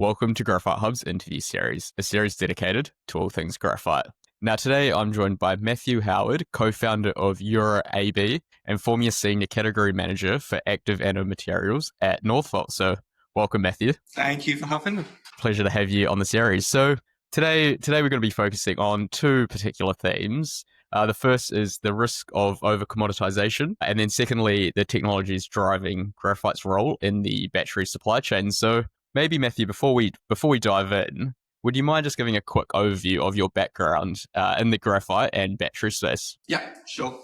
Welcome to Graphite Hub's interview series, a series dedicated to all things graphite. Now today I'm joined by Matthew Howard, co-founder of Yura AB and former senior category manager for Active Anode Materials at Northvolt. So welcome, Matthew. Thank you for having me. Pleasure to have you on the series. So today we're going to be focusing on two particular themes. The first is the risk of over-commoditisation, and then secondly, the technologies driving graphite's role in the battery supply chain. So maybe Matthew, before we dive in, would you mind just giving a quick overview of your background in the graphite and battery space? Yeah, sure.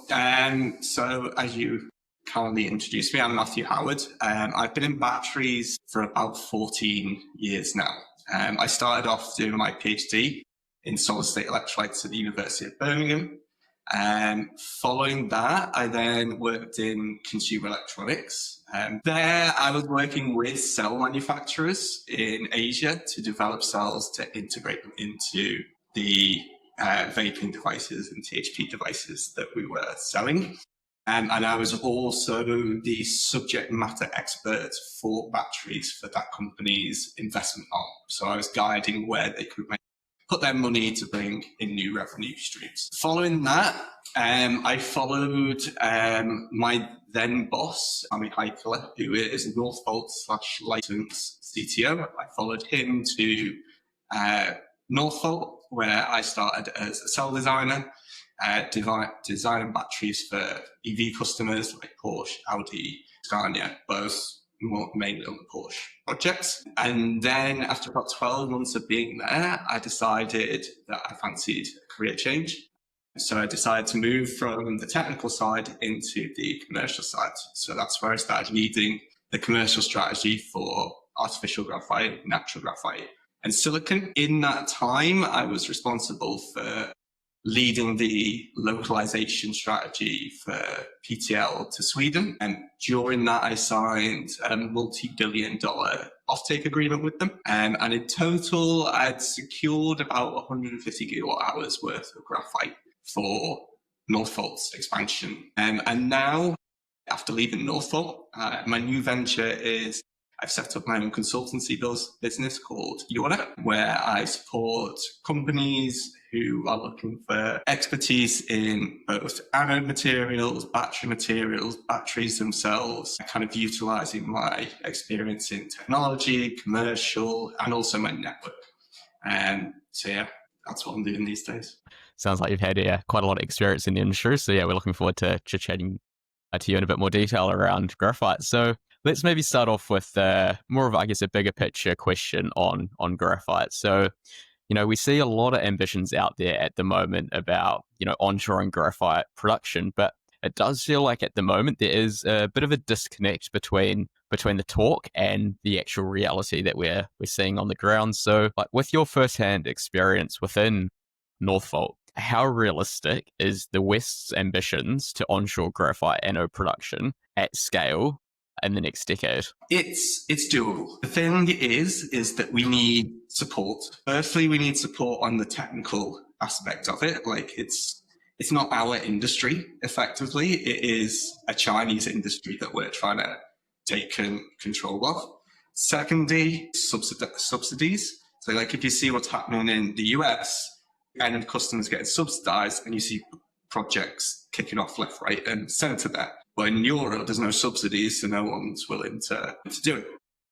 So as you kindly introduced me, I'm Matthew Howard. I've been in batteries for about 14 years now. I started off doing my PhD in solid-state electrolytes at the University of Birmingham. Following that, I then worked in consumer electronics. There, I was working with cell manufacturers in Asia to develop cells to integrate them into the vaping devices and THP devices that we were selling. And I was also the subject matter expert for batteries for that company's investment arm. So I was guiding where they could put their money to bring in new revenue streams. Following that, I followed my then boss, Ami Heikele, who is Northvolt /license CTO. I followed him to Northvolt, where I started as a cell designer, designing batteries for EV customers like Porsche, Audi, Scania, both mainly on the Porsche projects. And then after about 12 months of being there, I decided that I fancied a career change. So I decided to move from the technical side into the commercial side. So that's where I started leading the commercial strategy for artificial graphite, natural graphite, and silicon. In that time, I was responsible for leading the localization strategy for PTL to Sweden. And during that, I signed a multi-billion-dollar offtake agreement with them. And in total, I'd secured about 150 gigawatt hours worth of graphite for Northvolt's expansion. And now, after leaving Northvolt, my new venture is I've set up my own consultancy business called Yura, where I support companies who are looking for expertise in both anode materials, batteries themselves, kind of utilizing my experience in technology, commercial, and also my network. So yeah, that's what I'm doing these days. Sounds like you've had quite a lot of experience in the industry. So yeah, we're looking forward to chatting to you in a bit more detail around graphite. So let's maybe start off with more of, I guess, a bigger picture question on graphite. So, we see a lot of ambitions out there at the moment about, onshoring graphite production, but it does feel like at the moment there is a bit of a disconnect between the talk and the actual reality that we're seeing on the ground. So, like, with your firsthand experience within Northvolt, how realistic is the West's ambitions to onshore graphite anode production at scale in the next decade? It's doable. The thing is that we need support. Firstly, we need support on the technical aspect of it. Like it's not our industry, effectively. It is a Chinese industry that we're trying to take control of. Secondly, subsidies. So like if you see what's happening in the US, and customers getting subsidized, and you see projects kicking off left, right, and center there. But in Europe, there's no subsidies, so no one's willing to do it.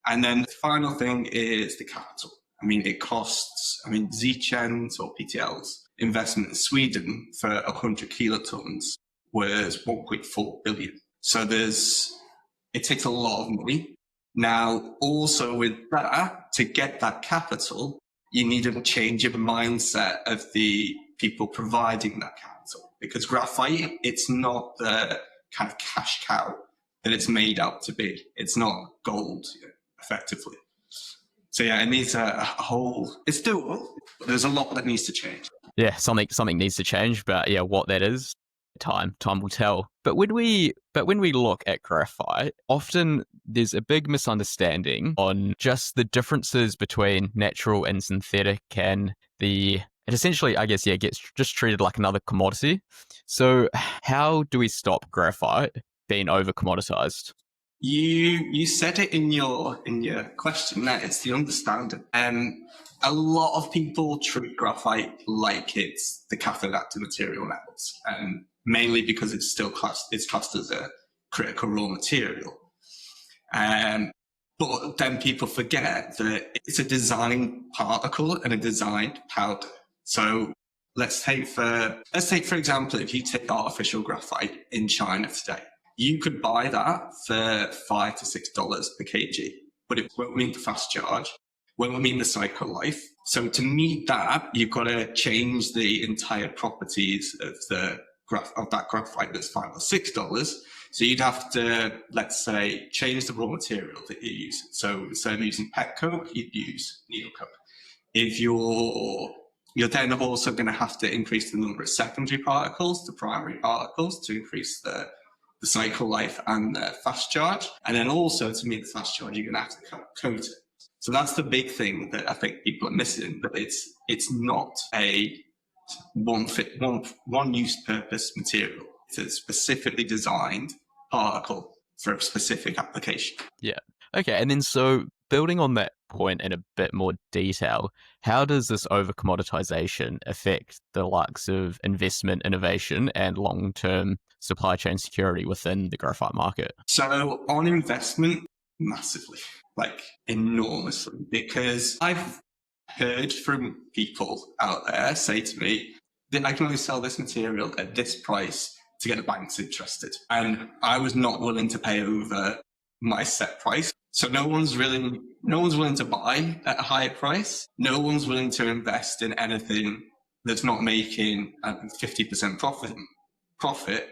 And then the final thing is the capital. It costs, Zchens or PTL's investment in Sweden for 100 kilotons was 1.4 billion. So it takes a lot of money. Now, also with that, to get that capital, you need a change of mindset of the people providing that capital. Because graphite, it's not the kind of cash cow that it's made out to be. It's not gold, effectively. So yeah, it needs it's doable, but there's a lot that needs to change. Yeah, something needs to change, but yeah, what that is, time will tell. But when we look at graphite, often there's a big misunderstanding on just the differences between natural and synthetic, and it essentially, I guess, gets just treated like another commodity. So how do we stop graphite being over-commoditized? You said it in your question there. It's the understanding. A lot of people treat graphite like it's the cathode active material metals, mainly because it's classed as a critical raw material. But then people forget that it's a designed particle and a designed powder. So let's take for example, if you take artificial graphite in China today, you could buy that for $5 to $6 per kg, but it won't meet the fast charge, won't meet the cycle life. So to meet that, you've got to change the entire properties of that graphite that's $5 or $6. So you'd have to, let's say, change the raw material that you use. So instead of using pet coke, you'd use needle coke. If you're then also going to have to increase the number of secondary particles to primary particles to increase the cycle life and the fast charge. And then also to meet the fast charge, you're going to have to coat it. So that's the big thing that I think people are missing, that it's not a one use purpose material. It's a specifically designed particle for a specific application. Yeah. Okay. And then so building on that point in a bit more detail, how does this over-commoditization affect the likes of investment, innovation, and long-term supply chain security within the graphite market? So on investment, massively, like enormously, because I've heard from people out there say to me that I can only sell this material at this price to get the banks interested. And I was not willing to pay over my set price. So no one's willing to buy at a higher price. No one's willing to invest in anything that's not making a 50% profit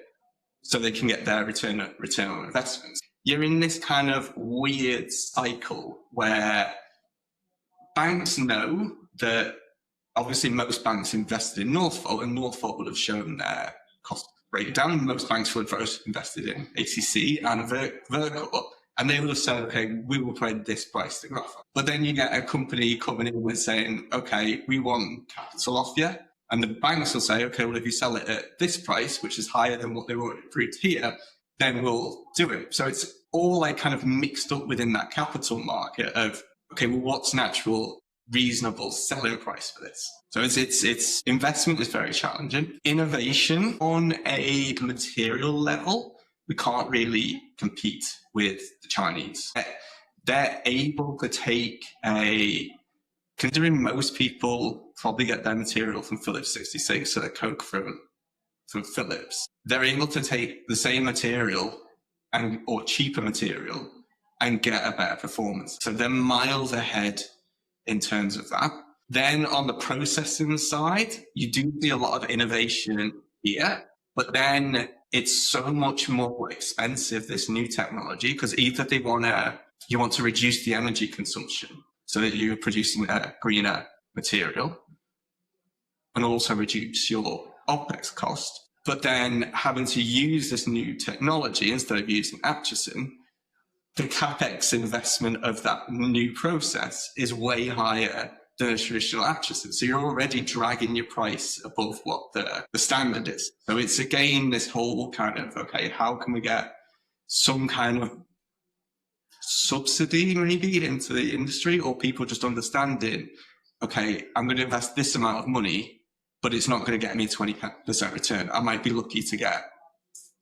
so they can get their return on investments. You're in this kind of weird cycle where banks know that obviously most banks invested in Northvolt, and Northvolt would have shown their cost breakdown. Most banks would have invested in ACC and Verkor, and they would have said, okay, we will pay this price to Graphite. But then you get a company coming in and saying, okay, we want capital off you. And the banks will say, okay, well, if you sell it at this price, which is higher than what they were approved here, then we'll do it. So it's all like kind of mixed up within that capital market of, okay, well, what's an actual reasonable selling price for this? So it's investment is very challenging. Innovation on a material level, we can't really compete with the Chinese. They're able to take considering most people probably get their material from Phillips 66, so the coke from Phillips, they're able to take the same material or cheaper material and get a better performance. So they're miles ahead in terms of that. Then on the processing side, you do see a lot of innovation here, but then it's so much more expensive, this new technology, because either you want to reduce the energy consumption so that you're producing a greener material and also reduce your OPEX cost, but then having to use this new technology instead of using Atchison, the CapEx investment of that new process is way higher than a traditional Atchison. So you're already dragging your price above what the standard is. So it's again this whole kind of, okay, how can we get some kind of subsidy maybe into the industry, or people just understanding, okay, I'm going to invest this amount of money, but it's not going to get me a 20% return. I might be lucky to get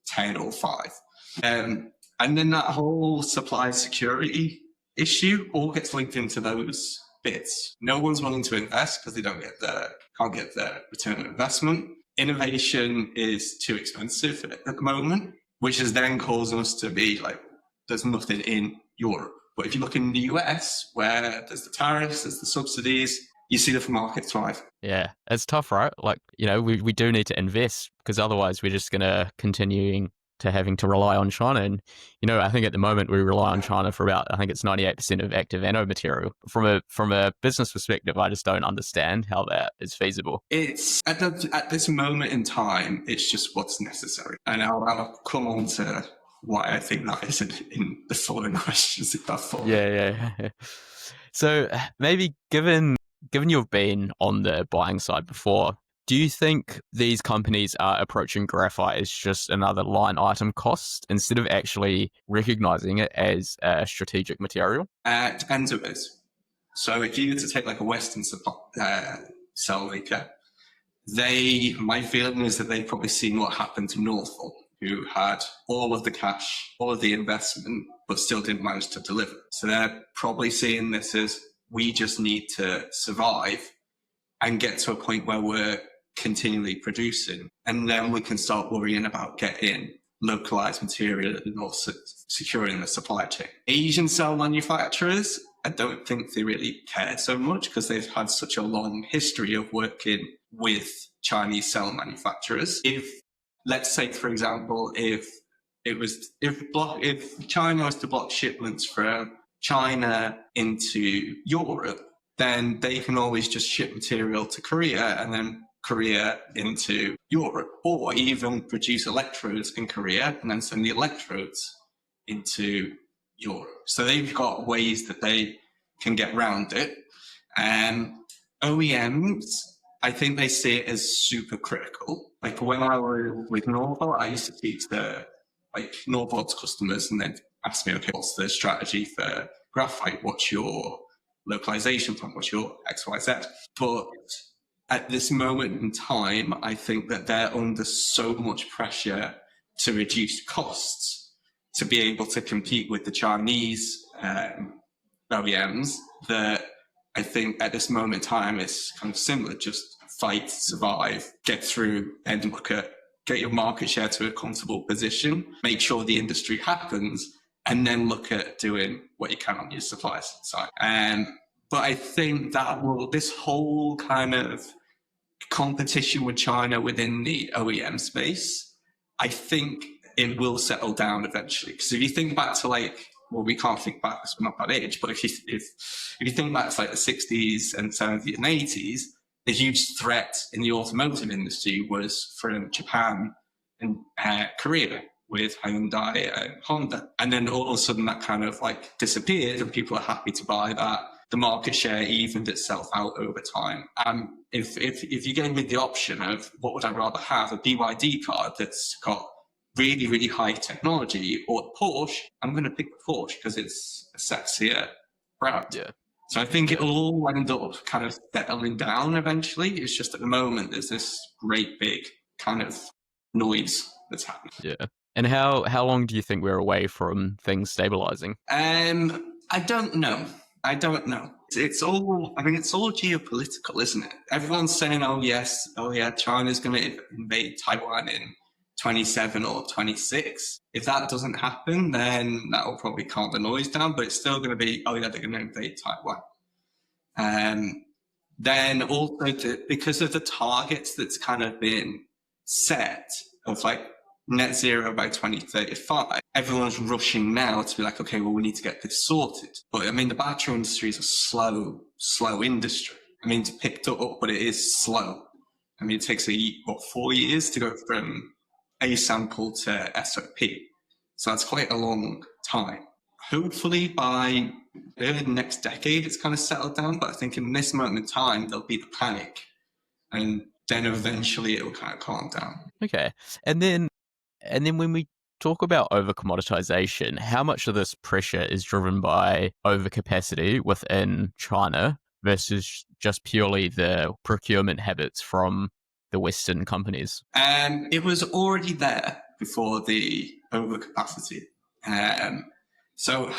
10 or 5. And then that whole supply security issue all gets linked into those bits. No one's willing to invest because they can't get the return on investment. Innovation is too expensive at the moment, which is then causing us to be like, there's nothing in Europe. But if you look in the US, where there's the tariffs, there's the subsidies, you see the market thrive. Yeah, it's tough, right? Like, we do need to invest, because otherwise we're just going to continue to having to rely on China. And, I think at the moment we rely on China for about, I think it's 98% of active anode material. From a business perspective, I just don't understand how that is feasible. It's at this moment in time, it's just what's necessary. And I'll come on to why I think that is in the following questions, if that's all. Yeah. So maybe given you've been on the buying side before, Do you think these companies are approaching graphite as just another line item cost instead of actually recognizing it as a strategic material? It depends a bit. So if you were to take like a Western cell maker, my feeling is that they've probably seen what happened to Northvolt, who had all of the cash, all of the investment, but still didn't manage to deliver. So they're probably seeing this as, we just need to survive and get to a point where we're continually producing. And then we can start worrying about getting localized material and also securing the supply chain. Asian cell manufacturers, I don't think they really care so much because they've had such a long history of working with Chinese cell manufacturers. If, let's say, for example, if China was to block shipments from China into Europe, then they can always just ship material to Korea and then Korea into Europe, or even produce electrodes in Korea and then send the electrodes into Europe. So they've got ways that they can get around it. OEMs, I think they see it as super critical. Like when I was with Northvolt, I used to speak to like Northvolt's customers and then ask me, okay, what's the strategy for graphite? What's your localization plan? What's your XYZ? But at this moment in time, I think that they're under so much pressure to reduce costs to be able to compete with the Chinese OEMs that I think at this moment in time it's kind of similar, just fight, survive, get through and get your market share to a comfortable position, make sure the industry happens, and then look at doing what you can on your supply side. But I think that this whole kind of competition with China within the OEM space, I think it will settle down eventually. Because if you think back to we can't think back because we're not that age, but if you think back to like the 60s and 70s and 80s, the huge threat in the automotive industry was from Japan and Korea with Hyundai and Honda. And then all of a sudden that kind of disappeared and people are happy to buy that. The market share evened itself out over time. If you gave me the option of what would I rather have, a BYD car that's got really, really high technology or the Porsche, I'm going to pick the Porsche because it's a sexier brand. Yeah. So I think it'll all end up kind of settling down eventually. It's just at the moment there's this great big kind of noise that's happening. Yeah. And how long do you think we're away from things stabilizing? I don't know. It's all geopolitical, isn't it? Everyone's saying, oh yeah, China's going to invade Taiwan in 27 or 26. If that doesn't happen, then that will probably calm the noise down, but it's still going to be, oh yeah, they're going to invade Taiwan. Then also because of the targets that's kind of been set of net zero by 2035, everyone's rushing now to be like, okay, well, we need to get this sorted. But I mean, the battery industry is a slow industry. I mean, it's picked up, but it is slow. I mean, it takes 4 years to go from A sample to SOP. So that's quite a long time. Hopefully by early next decade, it's kind of settled down. But I think in this moment in time, there'll be the panic. And then eventually it will kind of calm down. Okay. And then when we talk about over-commoditization, how much of this pressure is driven by overcapacity within China versus just purely the procurement habits from the Western companies? It was already there before the overcapacity. So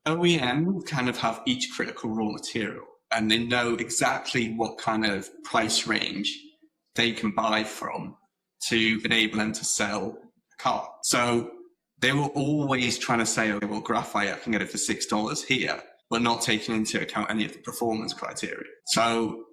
OEM kind of have each critical raw material and they know exactly what kind of price range they can buy from to enable them to sell a car. So they were always trying to say, okay, well, graphite, I can get it for $6 here, but not taking into account any of the performance criteria. So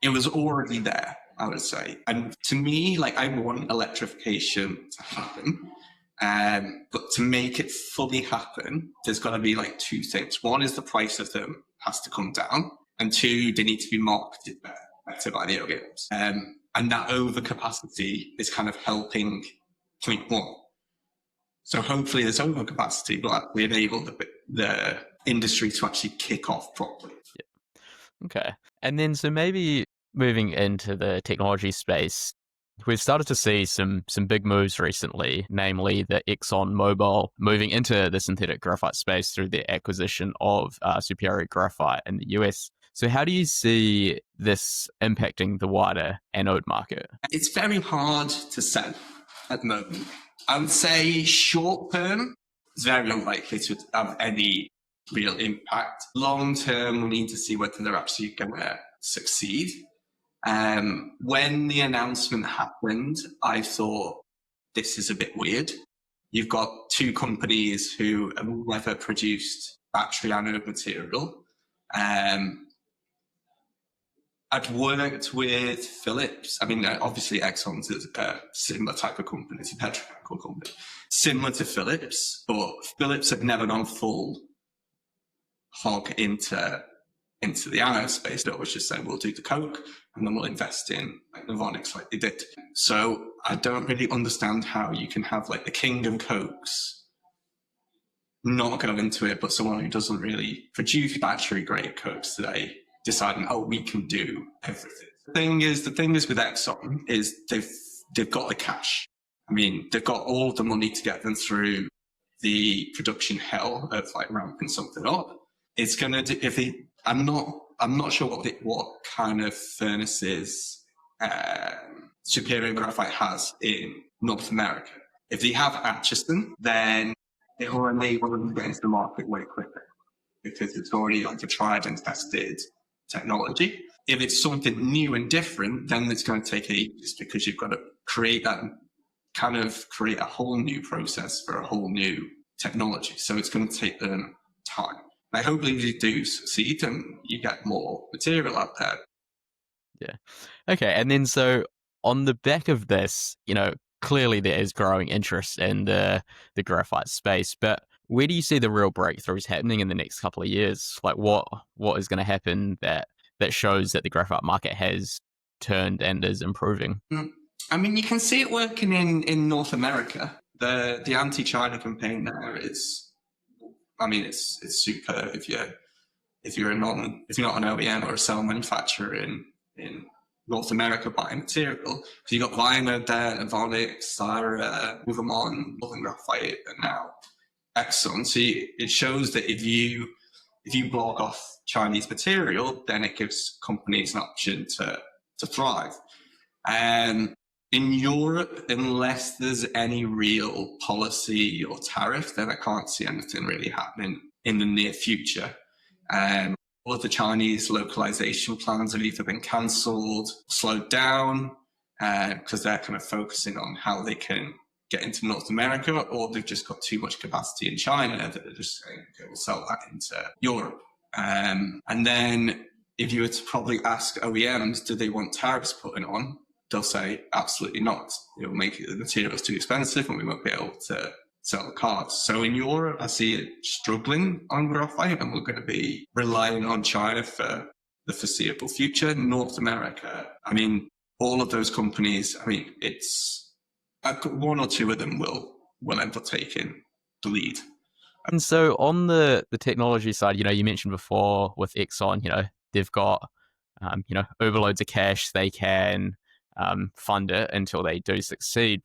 it was already there, I would say. And to me, I want electrification to happen. But to make it fully happen, there's got to be two things. One is the price of them has to come down. And two, they need to be marketed better by the OEMs. And that overcapacity is kind of helping point one. So hopefully this overcapacity will actually enable the industry to actually kick off properly. Yeah. Okay. And then so maybe moving into the technology space, we've started to see some big moves recently, namely the ExxonMobil moving into the synthetic graphite space through the acquisition of Superior Graphite in the US. So how do you see this impacting the wider anode market? It's very hard to say at the moment. I would say short term, it's very unlikely to have any real impact. Long term, we need to see whether they're actually going to succeed. When the announcement happened, I thought this is a bit weird. You've got two companies who have never produced battery anode material. I'd worked with Philips. I mean, obviously Exxon's is a similar type of company. It's a petrochemical company, similar to Philips, but Philips had never gone full hog into the anode space. That was just saying, we'll do the coke and then we'll invest in like Novonix like they did. So I don't really understand how you can have like the king of cokes not go into it, but someone who doesn't really produce battery grade cokes today deciding, oh, we can do everything. The thing is with Exxon is they've got the cash. I mean, they've got all the money to get them through the production hell of like ramping something up. It's gonna do, I'm not sure what kind of furnaces Superior Graphite has in North America. If they have Atchison, then it will enable them to get into the market way quicker because it's already like a tried and tested technology. If it's something new and different, then it's going to take ages because you've got to create a whole new process for a whole new technology. So it's going to take them time. I hope they do succeed and you get more material out there. Yeah. Okay. And then so on the back of this, clearly there is growing interest in the graphite space, but where do you see the real breakthroughs happening in the next couple of years? Like what is going to happen that shows that the graphite market has turned and is improving? I mean, you can see it working in North America. The anti-China campaign there is, I mean, it's super. If you're not an OEM or a cell manufacturer in North America buying material, so you got Vianode there, Novonix, Syra, Movamon, Northern Graphite, and now Exxon. So it shows that if you block off Chinese material, then it gives companies an option to thrive. In Europe, unless there's any real policy or tariff, then I can't see anything really happening in the near future. All of the Chinese localization plans have either been cancelled, slowed down, because they're kind of focusing on how they can get into North America, or they've just got too much capacity in China that they're just saying, okay, we'll sell that into Europe. And then if you were to probably ask OEMs, do they want tariffs put on? They'll say, absolutely not. It will make the materials too expensive and we won't be able to sell the cars. So in Europe, I see it struggling on graphite and we're going to be relying on China for the foreseeable future. North America, I mean, all of those companies, I mean, it's one or two of them will end up taking the lead. And so on the technology side, you mentioned before with Exxon, they've got, overloads of cash. They can fund it until they do succeed.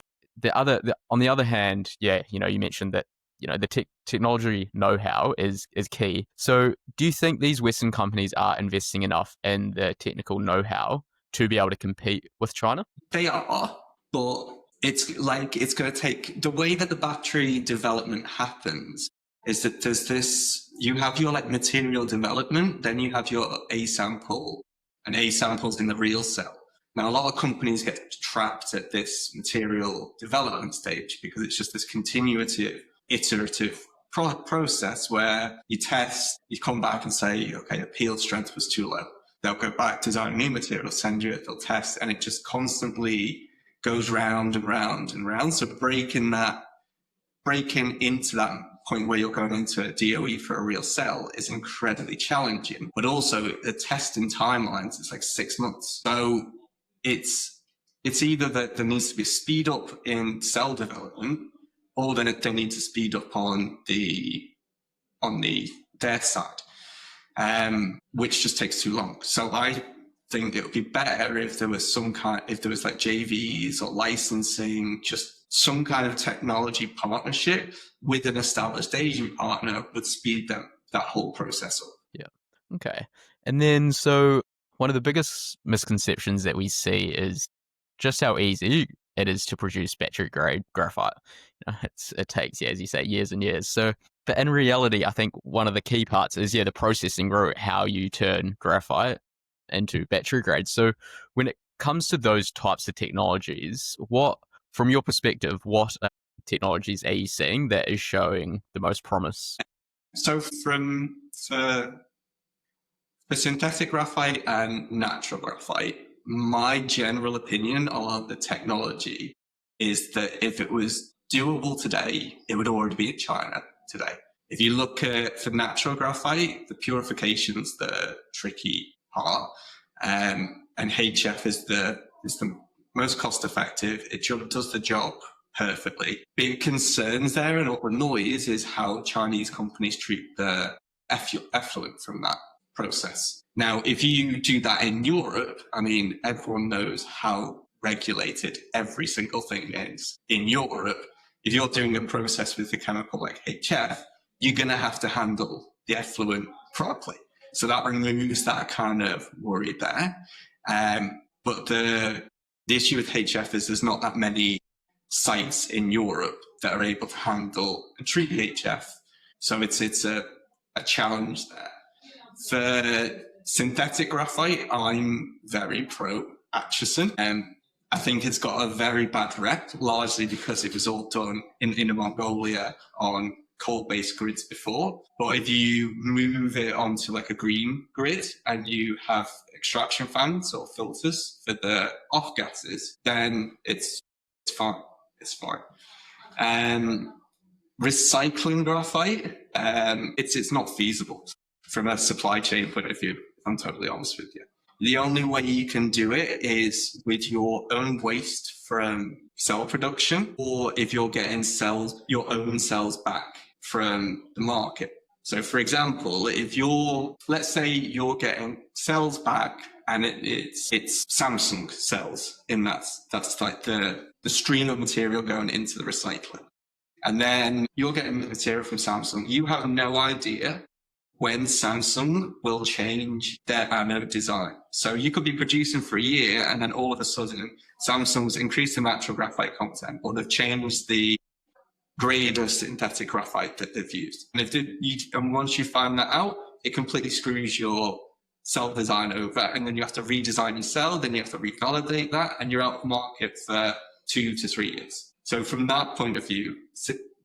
On the other hand, you mentioned that the technology know-how is key. So do you think these Western companies are investing enough in the technical know-how to be able to compete with China? They are, but it's going to take, the way that the battery development happens is that there's this, you have your like material development, then you have your A sample, and A samples in the real cell. Now, a lot of companies get trapped at this material development stage because it's just this continuative, iterative process where you test, you come back and say, okay, the peel strength was too low. They'll go back, design new material, send you it, they'll test, and it just constantly goes round and round and round. So breaking into that point where you're going into a DOE for a real cell is incredibly challenging. But also the testing timelines is like 6 months. So it's either that there needs to be a speed up in cell development, or then they need to speed up on their side, which just takes too long. So I think it would be better if there was like JVs or licensing, just some kind of technology partnership with an established Asian partner would speed that whole process up. Yeah. Okay. And then, so one of the biggest misconceptions that we see is just how easy it is to produce battery grade graphite. It takes, as you say, years and years. So, but in reality, I think one of the key parts is, the processing route, how you turn graphite into battery grade. So when it comes to those types of technologies, from your perspective, what technologies are you seeing that is showing the most promise? So for synthetic graphite and natural graphite, my general opinion on the technology is that if it was doable today, it would already be in China today. If you look at for natural graphite, the purification's the tricky part, and HF is the most cost effective. It does the job perfectly. Big concerns there and all the noise is how Chinese companies treat the effluent from that process. Now, if you do that in Europe, I mean, everyone knows how regulated every single thing is in Europe. If you're doing a process with a chemical like HF, you're going to have to handle the effluent properly. So that removes that kind of worry there. But the issue with HF is there's not that many sites in Europe that are able to handle and treat HF. So it's a challenge there. For synthetic graphite, I'm very pro Atchison. I think it's got a very bad rep, largely because it was all done in Mongolia on coal-based grids before. But if you move it onto like a green grid and you have extraction fans or filters for the off gases, then it's fine. It's fine. Recycling graphite, it's not feasible from a supply chain point of view, if I'm totally honest with you. The only way you can do it is with your own waste from cell production, or if you're getting your own cells back from the market. So for example, let's say you're getting cells back and it's Samsung cells in that's like the stream of material going into the recycler. And then you're getting the material from Samsung. You have no idea when Samsung will change their anode design. So you could be producing for a year and then all of a sudden Samsung's increased the natural graphite content, or they've changed the grade of synthetic graphite that they've used. And once you find that out, it completely screws your cell design over, and then you have to redesign your cell, then you have to revalidate that, and you're out of market for 2 to 3 years. So from that point of view,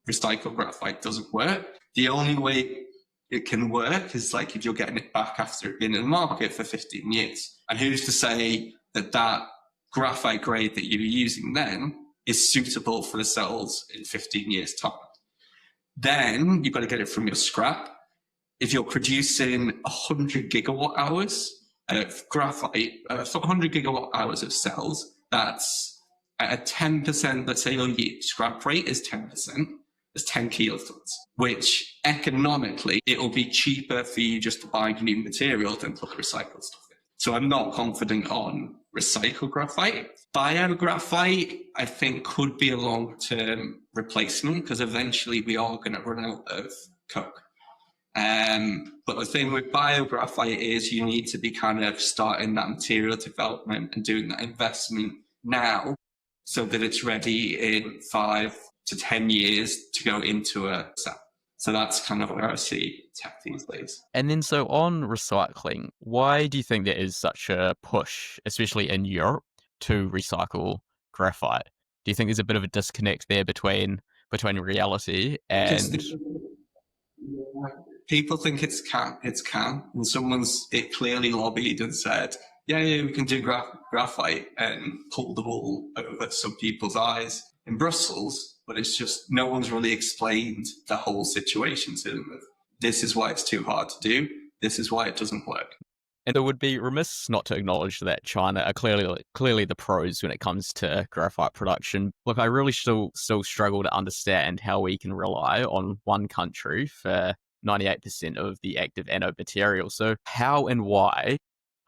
recycled graphite doesn't work. The only way it can work is like if you're getting it back after being in the market for 15 years. And who's to say that graphite grade that you're using then is suitable for the cells in 15 years' time? Then you've got to get it from your scrap. If you're producing 100 gigawatt hours of graphite, 100 gigawatt hours of cells, that's at a 10%, let's say your scrap rate is 10%, is 10 kilotons, which economically, it'll be cheaper for you just to buy new material than put recycled stuff in. So I'm not confident on recycled graphite. Biographite, I think, could be a long-term replacement because eventually we are going to run out of coke. But the thing with biographite is you need to be kind of starting that material development and doing that investment now so that it's ready in 5 to 10 years to go into a cell. So that's kind of where I see tech these days. And then, so on recycling, why do you think there is such a push, especially in Europe, to recycle graphite? Do you think there's a bit of a disconnect there between reality and... People think it's can, and it clearly lobbied and said, yeah, we can do graphite, and pulled the wool over some people's eyes in Brussels. But it's just no one's really explained the whole situation to them. This is why it's too hard to do. This is why it doesn't work. And it would be remiss not to acknowledge that China are clearly the pros when it comes to graphite production. Look, I really still struggle to understand how we can rely on one country for 98% of the active anode material. So how and why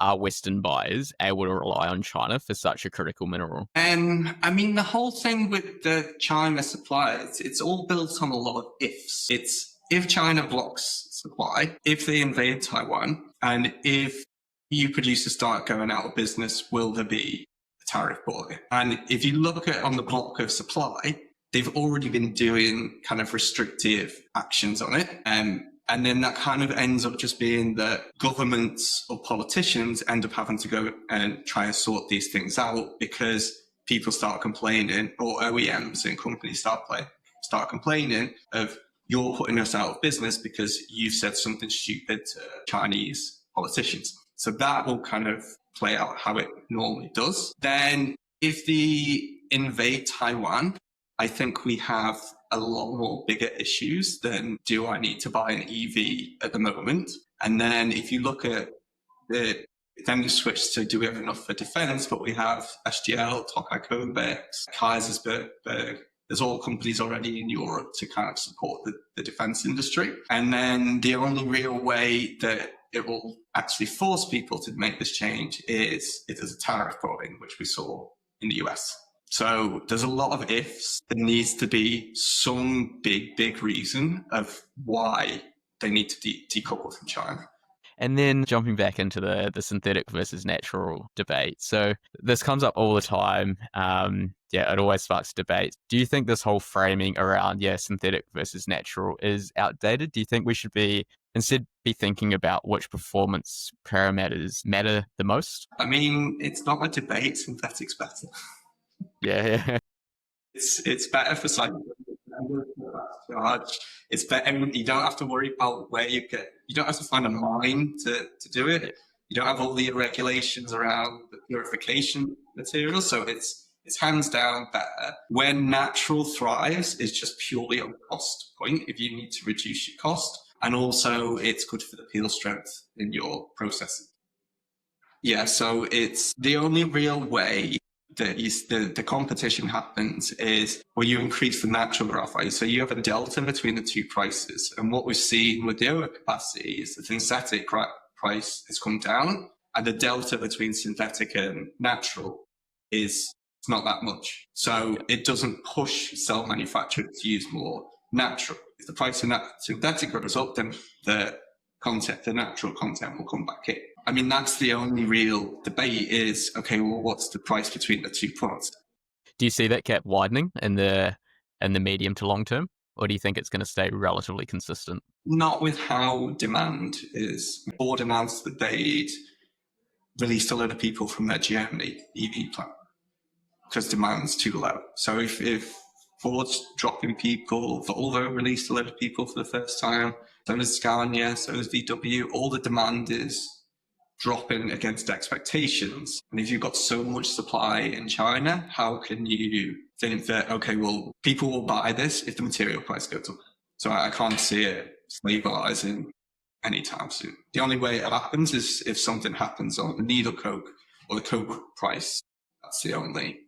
are Western buyers able to rely on China for such a critical mineral? I mean, the whole thing with the China supply, it's all built on a lot of ifs. It's if China blocks supply, if they invade Taiwan, and if EU producers start going out of business, will there be a tariff put? And if you look at on the block of supply, they've already been doing kind of restrictive actions on it. And then that kind of ends up just being that governments or politicians end up having to go and try and sort these things out because people start complaining, or OEMs and companies start complaining of, you're putting us out of business because you've said something stupid to Chinese politicians. So that will kind of play out how it normally does. Then if they invade Taiwan, I think we have a lot more bigger issues than, do I need to buy an EV at the moment? And then if you look at then you switch to, do we have enough for defense? But we have SGL, Tokai Kobex, Kaisersberg. There's all companies already in Europe to kind of support the defense industry. And then the only real way that it will actually force people to make this change is if there's a tariff brought in, which we saw in the US. So there's a lot of ifs. There needs to be some big reason of why they need to decouple from China. And then jumping back into the synthetic versus natural debate. So this comes up all the time. It always sparks debate. Do you think this whole framing around, synthetic versus natural is outdated? Do you think we should instead be thinking about which performance parameters matter the most? I mean, it's not a debate. Synthetic's better. Yeah. It's better for cycling. It's better. You don't have to worry about where you don't have to find a mine to do it. Yeah. You don't have all the regulations around the purification materials. So it's hands down better. Where natural thrives is just purely on cost point. If you need to reduce your cost, and also it's good for the peel strength in your processing. Yeah. So it's the only real way the competition happens is where you increase the natural graphite. So you have a delta between the two prices. And what we've seen with the overcapacity is the synthetic price has come down, and the delta between synthetic and natural is not that much. So it doesn't push cell manufacturers to use more natural. If the price of synthetic goes up, then the natural content will come back in. I mean, that's the only real debate is, okay, well, what's the price between the two products? Do you see that gap widening in the medium to long term, or do you think it's going to stay relatively consistent? Not with how demand is. Ford announced that they'd released a load of people from their Germany EV plant because demand's too low. So if Ford's dropping people, Volvo released a load of people for the first time, so does Scania, so does VW, all the demand is dropping against expectations. And if you've got so much supply in China, how can you think that, okay, well, people will buy this if the material price goes up? So I can't see it stabilizing anytime soon. The only way it happens is if something happens on the needle coke or the coke price. That's the only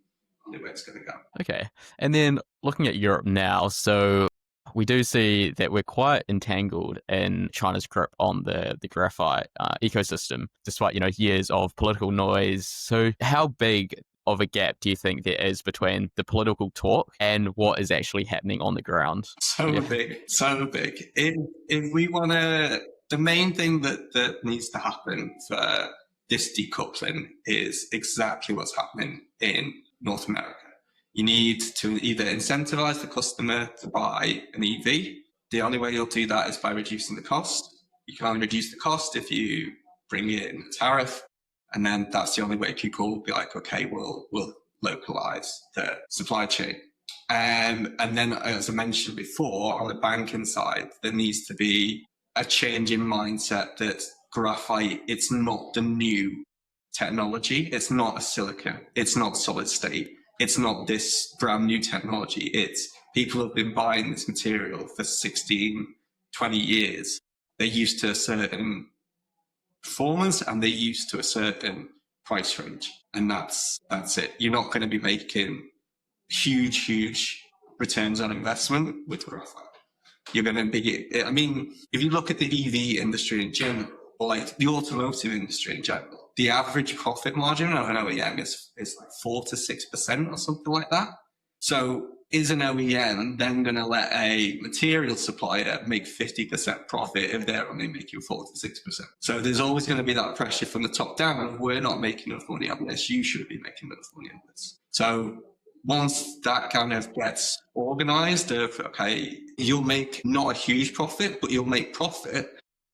way it's going to go. Okay. And then looking at Europe now, so we do see that we're quite entangled in China's grip on the graphite ecosystem, despite, years of political noise. So how big of a gap do you think there is between the political talk and what is actually happening on the ground? So big. If we want to, the main thing that needs to happen for this decoupling is exactly what's happening in North America. You need to either incentivize the customer to buy an EV. The only way you'll do that is by reducing the cost. You can only reduce the cost if you bring in a tariff. And then that's the only way people will be like, okay, we'll localize the supply chain. And then, as I mentioned before, on the banking side, there needs to be a change in mindset that graphite, it's not the new technology. It's not a silicon. It's not solid state. It's not this brand new technology. It's people have been buying this material for 16, 20 years. They're used to a certain performance and they're used to a certain price range. And that's it. You're not going to be making huge returns on investment with graphite. You're going to be, I mean, if you look at the EV industry in general, or like the automotive industry in general, the average profit margin of an OEM is like 4 to 6% or something like that. So is an OEM then going to let a material supplier make 50% profit if they're only making 4 to 6%? So there's always going to be that pressure from the top down. We're not making enough money on this. You should be making enough money on this. So once that kind of gets organized of, okay, you'll make not a huge profit, but you'll make profit.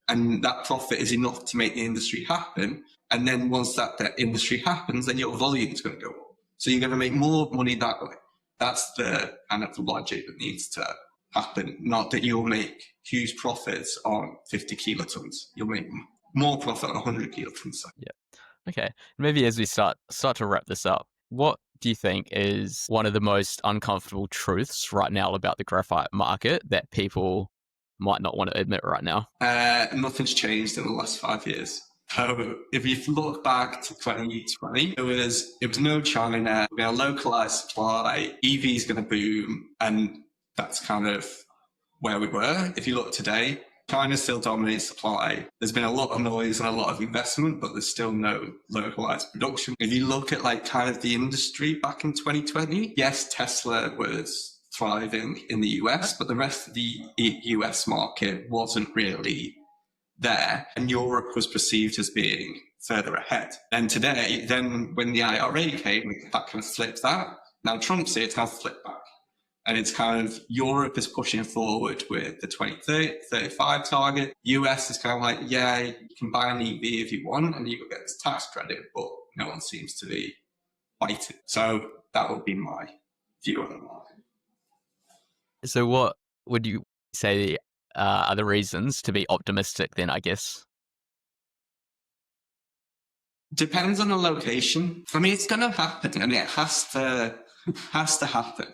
And that profit is enough to make the industry happen. And then once that industry happens, then your volume is going to go up. So you're going to make more money that way. That's the kind of logic that needs to happen. Not that you'll make huge profits on 50 kilotons. You'll make more profit on 100 kilotons. Yeah. Okay. Maybe as we start to wrap this up, what do you think is one of the most uncomfortable truths right now about the graphite market that people might not want to admit right now? Nothing's changed in the last 5 years. So if you look back to 2020, it was no China, we're going to localize supply, EV is going to boom, and that's kind of where we were. If you look today, China still dominates supply. There's been a lot of noise and a lot of investment, but there's still no localized production. If you look at like kind of the industry back in 2020, yes, Tesla was thriving in the US, but the rest of the US market wasn't really there, and Europe was perceived as being further ahead. And today, then when the IRA came, that kind of flipped that. Now Trump's here, it's kind of flipped back. And it's kind of Europe is pushing forward with the 2035 target. US is kind of like, yeah, you can buy an EV if you want, and you will get this tax credit, but no one seems to be fighting. So that would be my view on the market. So what would you say are the reasons to be optimistic then, I guess? Depends on the location. I mean, it's going to happen, and it has to happen.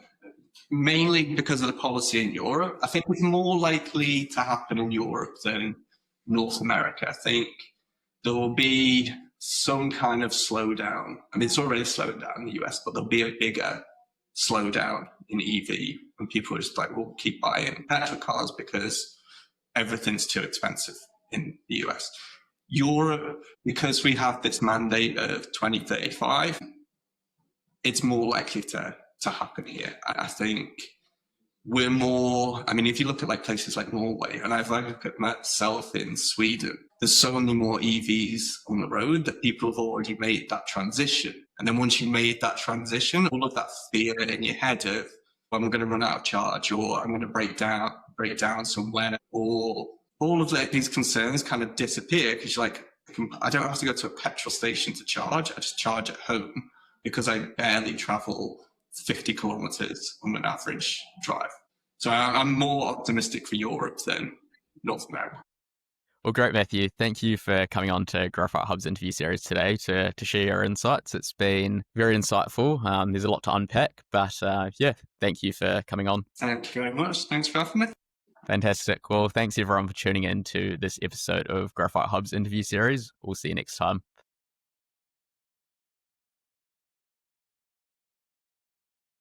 Mainly because of the policy in Europe. I think it's more likely to happen in Europe than North America. I think there will be some kind of slowdown. I mean, it's already slowed down in the US, but there'll be a bigger slowdown in EV when people are just like, we'll keep buying petrol cars because everything's too expensive in the US. Europe, because we have this mandate of 2035, it's more likely to happen here. I think we're more, I mean, if you look at like places like Norway, and I've looked at myself in Sweden, there's so many more EVs on the road that people have already made that transition. And then once you made that transition, all of that fear in your head of, well, I'm going to run out of charge, or I'm going to break down somewhere, or all of these concerns kind of disappear because you're like, I don't have to go to a petrol station to charge. I just charge at home because I barely travel 50 kilometers on an average drive. So I'm more optimistic for Europe than North America. Well, great, Matthew. Thank you for coming on to Graphite Hub's interview series today to share your insights. It's been very insightful. There's a lot to unpack, but yeah, thank you for coming on. Thank you very much. Thanks for having me. Fantastic. Well, thanks everyone for tuning in to this episode of Graphite Hub's interview series. We'll see you next time.